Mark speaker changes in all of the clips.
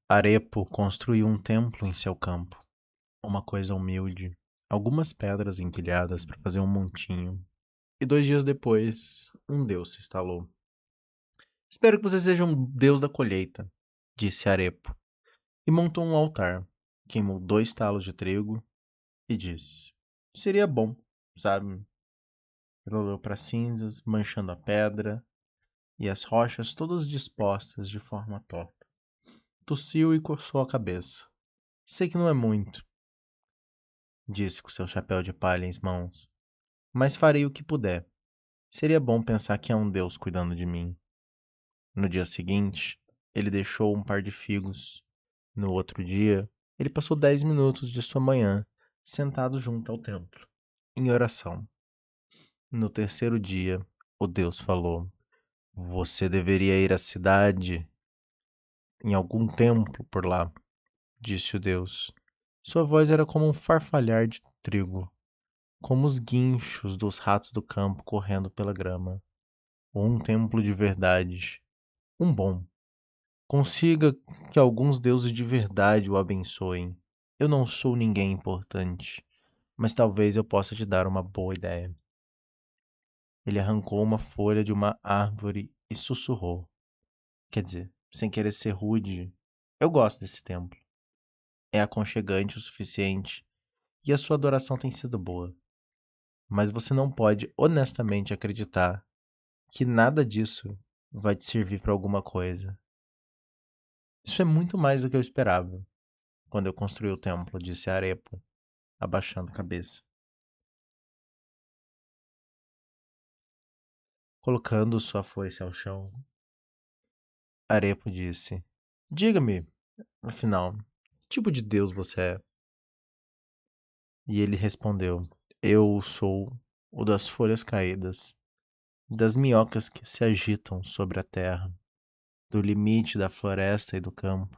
Speaker 1: Arepo construiu um templo em seu campo, uma coisa humilde, algumas pedras empilhadas para fazer um montinho. E 2 dias depois, um deus se instalou. Espero que você seja um deus da colheita, disse Arepo, e montou um altar. Queimou 2 talos de trigo e disse: Seria bom, sabe? Ele olhou para as cinzas, manchando a pedra e as rochas todas dispostas de forma torta. Tossiu e coçou a cabeça. Sei que não é muito, disse com seu chapéu de palha em mãos, mas farei o que puder. Seria bom pensar que há um Deus cuidando de mim. No dia seguinte, ele deixou um par de figos. No outro dia, ele passou 10 minutos de sua manhã sentado junto ao templo, em oração. No terceiro dia, o Deus falou: Você deveria ir à cidade, em algum templo por lá, disse o Deus. Sua voz era como um farfalhar de trigo, como os guinchos dos ratos do campo correndo pela grama. Um templo de verdade, um bom. Consiga que alguns deuses de verdade o abençoem. Eu não sou ninguém importante, mas talvez eu possa te dar uma boa ideia. Ele arrancou uma folha de uma árvore e sussurrou. Quer dizer, sem querer ser rude, eu gosto desse templo. É aconchegante o suficiente e a sua adoração tem sido boa. Mas você não pode honestamente acreditar que nada disso vai te servir para alguma coisa. Isso é muito mais do que eu esperava quando eu construí o templo, disse Arepo, abaixando a cabeça. Colocando sua foice ao chão, Arepo disse: Diga-me, afinal, que tipo de Deus você é? E ele respondeu: Eu sou o das folhas caídas, das minhocas que se agitam sobre a terra, do limite da floresta e do campo,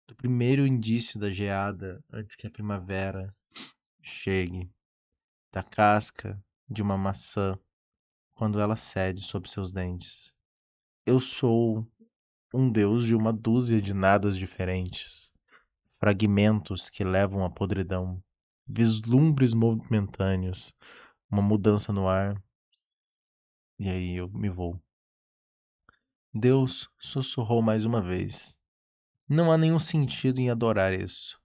Speaker 1: do primeiro indício da geada antes que a primavera chegue, da casca de uma maçã quando ela cede sob seus dentes. Eu sou um deus de uma dúzia de nadas diferentes, fragmentos que levam à podridão, vislumbres momentâneos, uma mudança no ar, e aí eu me vou. Deus sussurrou mais uma vez. Não há nenhum sentido em adorar isso.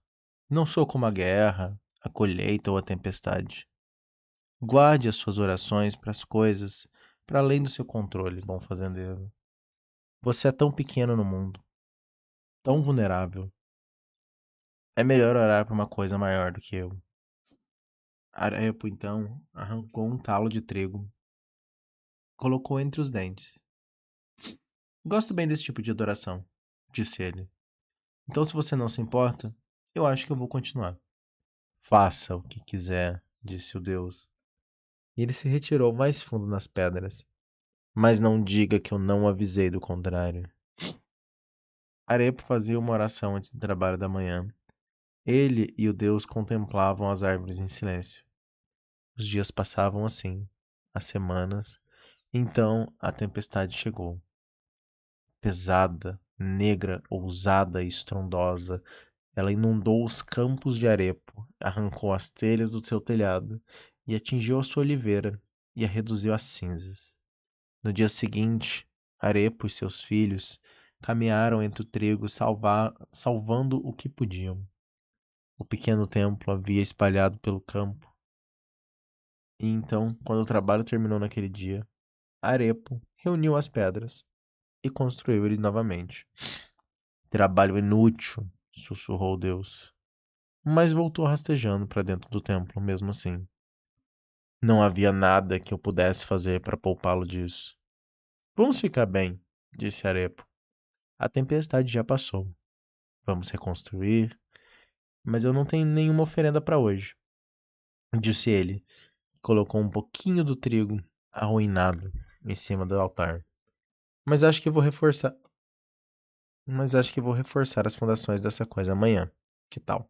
Speaker 1: Não sou como a guerra, a colheita ou a tempestade. Guarde as suas orações para as coisas para além do seu controle, bom fazendeiro. Você é tão pequeno no mundo, tão vulnerável. É melhor orar para uma coisa maior do que eu. Arepo, então, arrancou um talo de trigo, colocou entre os dentes. Gosto bem desse tipo de adoração, disse ele. Então, se você não se importa, eu acho que eu vou continuar. Faça o que quiser, disse o Deus. E ele se retirou mais fundo nas pedras. Mas não diga que eu não avisei do contrário. Arepo fazia uma oração antes do trabalho da manhã. Ele e o Deus contemplavam as árvores em silêncio. Os dias passavam assim, as semanas. Então a tempestade chegou. Pesada, negra, ousada e estrondosa, ela inundou os campos de Arepo, arrancou as telhas do seu telhado e atingiu a sua oliveira e a reduziu a cinzas. No dia seguinte, Arepo e seus filhos caminharam entre o trigo, salvando o que podiam. O pequeno templo havia espalhado pelo campo. E então, quando o trabalho terminou naquele dia, Arepo reuniu as pedras e construiu ele novamente. Trabalho inútil, sussurrou Deus, mas voltou rastejando para dentro do templo mesmo assim. Não havia nada que eu pudesse fazer para poupá-lo disso. Vamos ficar bem, disse Arepo. A tempestade já passou. Vamos reconstruir, mas eu não tenho nenhuma oferenda para hoje, disse ele. Colocou um pouquinho do trigo arruinado em cima do altar. Mas acho que vou reforçar, mas acho que vou reforçar as fundações dessa coisa amanhã. Que tal?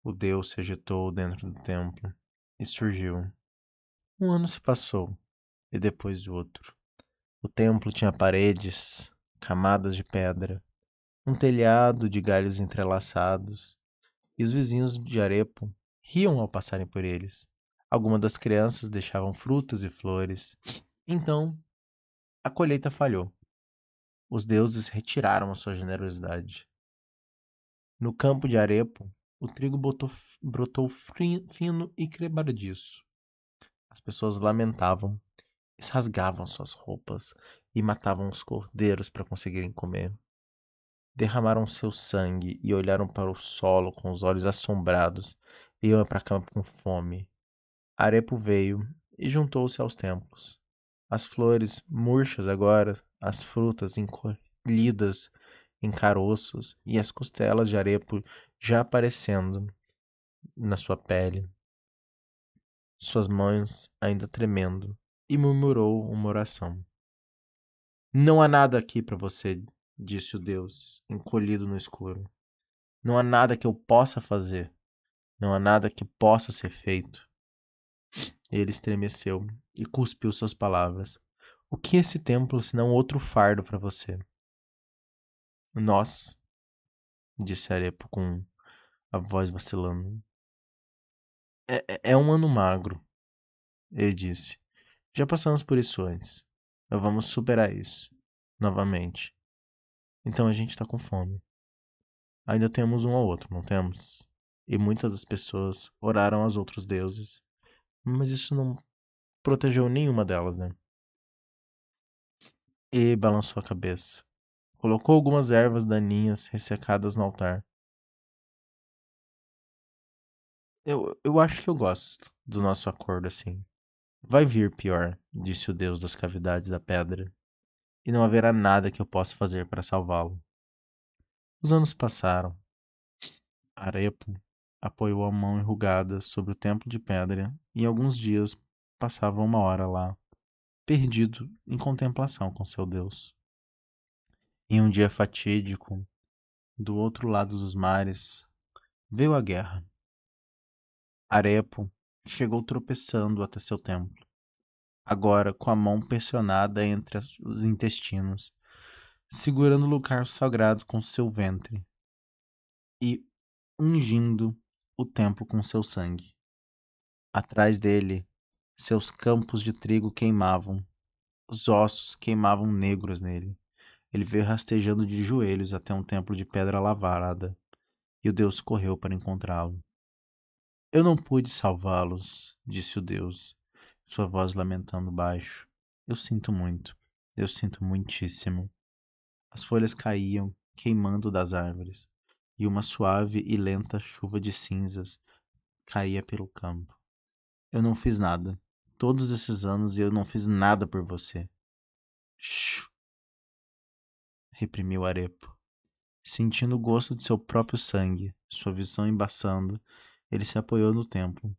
Speaker 1: O Deus se agitou dentro do templo e surgiu. Um ano se passou, e depois outro. O templo tinha paredes, camadas de pedra, um telhado de galhos entrelaçados, e os vizinhos de Arepo riam ao passarem por eles. Algumas das crianças deixavam frutas e flores. Então, a colheita falhou. Os deuses retiraram a sua generosidade. No campo de Arepo, o trigo brotou fino e quebradiço. As pessoas lamentavam, rasgavam suas roupas e matavam os cordeiros para conseguirem comer. Derramaram seu sangue e olharam para o solo com os olhos assombrados e iam para a cama com fome. Arepo veio e juntou-se aos templos. As flores murchas agora, as frutas encolhidas em caroços e as costelas de Arepo já aparecendo na sua pele, suas mãos ainda tremendo, e murmurou uma oração. Não há nada aqui para você, disse o Deus, encolhido no escuro. Não há nada que eu possa fazer. Não há nada que possa ser feito. Ele estremeceu e cuspiu suas palavras. O que é esse templo senão outro fardo para você? Nós, disse Arepo com a voz vacilando. É um ano magro, ele disse. Já passamos por isso antes. Vamos superar isso. Novamente. Então a gente tá com fome. Ainda temos um ao outro, não temos? E muitas das pessoas oraram aos outros deuses. Mas isso não protegeu nenhuma delas, né? E balançou a cabeça. Colocou algumas ervas daninhas ressecadas no altar. Eu acho que eu gosto do nosso acordo assim. Vai vir pior, disse o deus das cavidades da pedra, e não haverá nada que eu possa fazer para salvá-lo. Os anos passaram. Arepo apoiou a mão enrugada sobre o templo de pedra e alguns dias passava uma hora lá, perdido em contemplação com seu Deus. Em um dia fatídico, do outro lado dos mares, veio a guerra. Arepo chegou tropeçando até seu templo, agora com a mão pressionada entre os intestinos, segurando o lugar sagrado com seu ventre e ungindo o templo com seu sangue. Atrás dele, seus campos de trigo queimavam, os ossos queimavam negros nele. Ele veio rastejando de joelhos até um templo de pedra lavrada, e o Deus correu para encontrá-lo. Eu não pude salvá-los, disse o Deus, sua voz lamentando baixo. Eu sinto muito, eu sinto muitíssimo. As folhas caíam, queimando das árvores, e uma suave e lenta chuva de cinzas caía pelo campo. Eu não fiz nada. Todos esses anos eu não fiz nada por você. Shhh! Reprimiu Arepo. Sentindo o gosto de seu próprio sangue, sua visão embaçando, ele se apoiou no templo,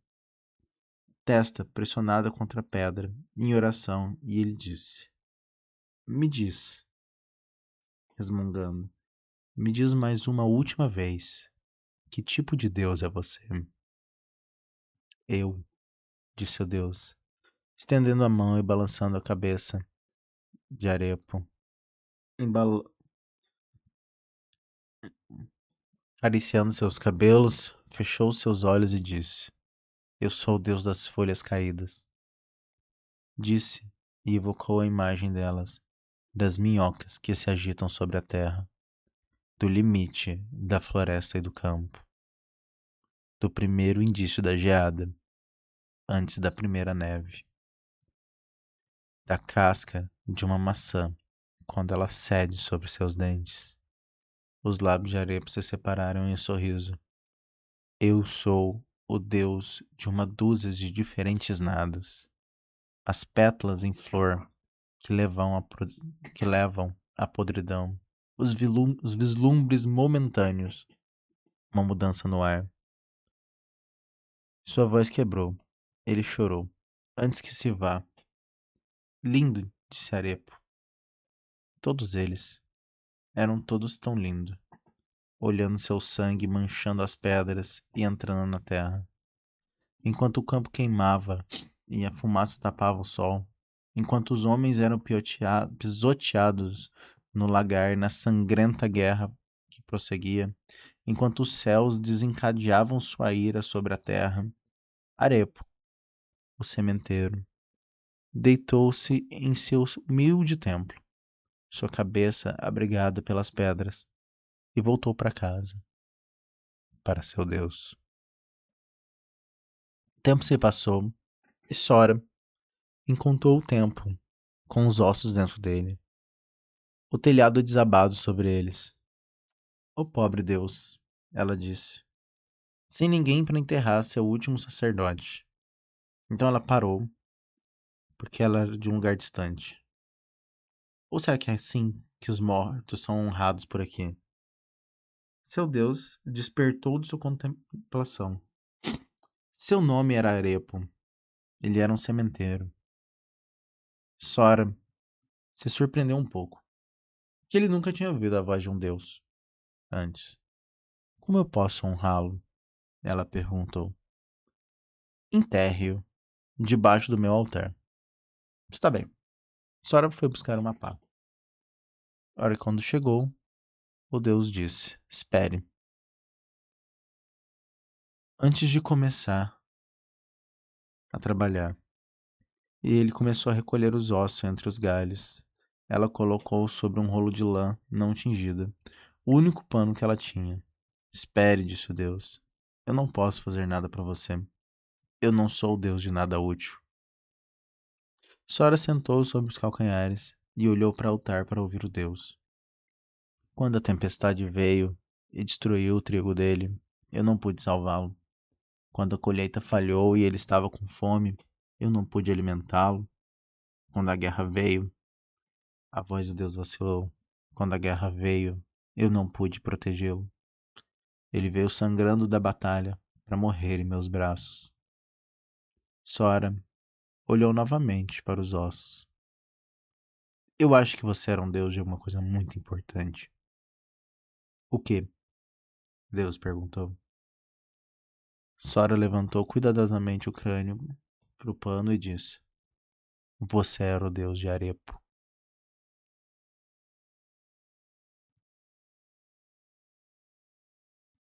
Speaker 1: testa pressionada contra a pedra, em oração, e ele disse: Me diz, resmungando, me diz mais uma última vez, que tipo de Deus é você? Eu, disse o Deus, estendendo a mão e balançando a cabeça de Arepo, acariciando seus cabelos, fechou seus olhos e disse: Eu sou o Deus das folhas caídas. Disse e evocou a imagem delas, das minhocas que se agitam sobre a terra, do limite da floresta e do campo, do primeiro indício da geada, antes da primeira neve, da casca de uma maçã quando ela cede sobre seus dentes. Os lábios de Arepa se separaram em um sorriso. Eu sou o Deus de uma dúzia de diferentes nadas. As pétalas em flor que levam à podridão. Os vislumbres momentâneos. Uma mudança no ar. Sua voz quebrou. Ele chorou. Antes que se vá. Lindo, disse Arepo. Todos eles. Eram todos tão lindos. olhando seu sangue manchando as pedras e entrando na terra. Enquanto o campo queimava e a fumaça tapava o sol, enquanto os homens eram pisoteados no lagar na sangrenta guerra que prosseguia, enquanto os céus desencadeavam sua ira sobre a terra, Arepo, o sementeiro, deitou-se em seu humilde templo, sua cabeça abrigada pelas pedras, e voltou para casa, para seu Deus. O tempo se passou e Sora encontrou o templo com os ossos dentro dele, o telhado desabado sobre eles. "Ó pobre Deus", ela disse, sem ninguém para enterrar seu último sacerdote. Então ela parou, porque ela era de um lugar distante. Ou será que é assim que os mortos são honrados por aqui? Seu Deus despertou de sua contemplação. Seu nome era Arepo. Ele era um sementeiro. Sora se surpreendeu um pouco, que ele nunca tinha ouvido a voz de um Deus antes. "Como eu posso honrá-lo?", ela perguntou. "Enterre-o debaixo do meu altar." "Está bem." Sora foi buscar uma pá. A hora quando chegou, o Deus disse: "Espere." Antes de começar a trabalhar, e ele começou a recolher os ossos entre os galhos. Ela colocou sobre um rolo de lã não tingida, o único pano que ela tinha. "Espere", disse o Deus. "Eu não posso fazer nada para você. Eu não sou o Deus de nada útil." Sora sentou sobre os calcanhares e olhou para o altar para ouvir o Deus. "Quando a tempestade veio e destruiu o trigo dele, eu não pude salvá-lo. Quando a colheita falhou e ele estava com fome, eu não pude alimentá-lo. Quando a guerra veio, a voz do Deus vacilou. Quando a guerra veio, eu não pude protegê-lo. Ele veio sangrando da batalha para morrer em meus braços." Sora olhou novamente para os ossos. "Eu acho que você era um deus de alguma coisa muito importante." "O quê?", Deus perguntou. Sora levantou cuidadosamente o crânio para o pano e disse: "Você era o deus de Arepo."